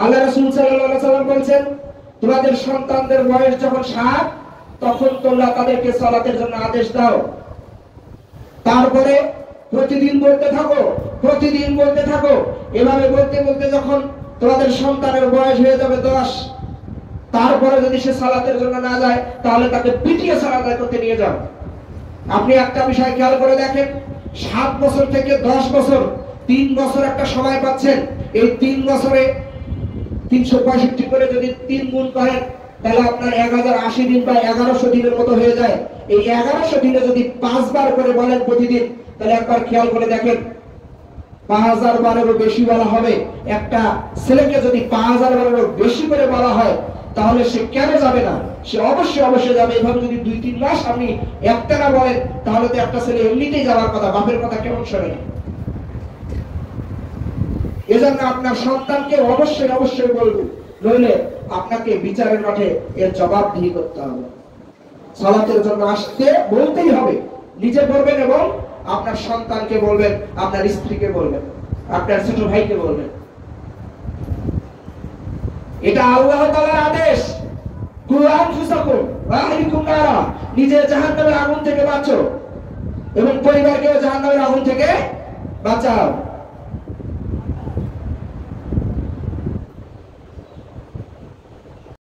আল্লাহ রাসূল সাল্লাল্লাহু আলাইহি ওয়াসাল্লাম বলেন, তোমাদের সন্তানদের বয়স যখন 7 তখন তোমরা তাদেরকে সালাতের জন্য আদেশ দাও। তারপরে প্রতিদিন বলতে থাকো। এভাবে বলতে বলতে যখন তোমাদের সন্তানের বয়স হয়ে যাবে 10, তারপরে যদি সে সালাতের জন্য না যায় তাহলে তাকে পিটিয়ে সালাত করতে নিয়ে যাও। আপনি একটা বিষয় খেয়াল করে দেখেন, 7 বছর থেকে 10 বছর, 3 বছর একটা সময় পাচ্ছেন। এই 3 বছরে 365 করে যদি 3 গুণ করেন তাহলে আপনার 1080 দিন বা 1100 দিনের মতো হয়ে যায়। এই 1100 দিনে যদি 5 বার করে বলেন প্রতিদিন, তাহলে একবার খেয়াল করে দেখেন 5000 বারেরও বেশি বলা হবে। একটা ছেলেকে যদি 5000 বারেরও বেশি করে বলা হয় তাহলে সে কেন যাবে না? সে অবশ্যই যাবে। এভাবে যদি 2-3 মাস আপনি একটানা বলেন তাহলে তো একটা ছেলে এমনিতেই যাওয়ার কথা, বাপের কথা কেমন শোনে না। এজন্য আপনার সন্তানকে অবশ্যই বলবেন, নইলে আপনাকে বিচারের মাঠে এর জবাবদিহি করতে হবে। সালাতের জন্য আসতে বলতেই হবে, নিজে বলবেন এবং আপনার সন্তানকে বলবেন, আপনার স্ত্রীকে বলবেন, আপনার ছোট ভাইকে বলবেন। এটা আল্লাহ তাআলার আদেশ। কুরআন ফুসাকুম ওয়া আহলিকুম নারা, নিজে জাহান্নামের আগুন থেকে বাঁচো এবং পরিবারকেও জাহান্নামের আগুন থেকে বাঁচাও।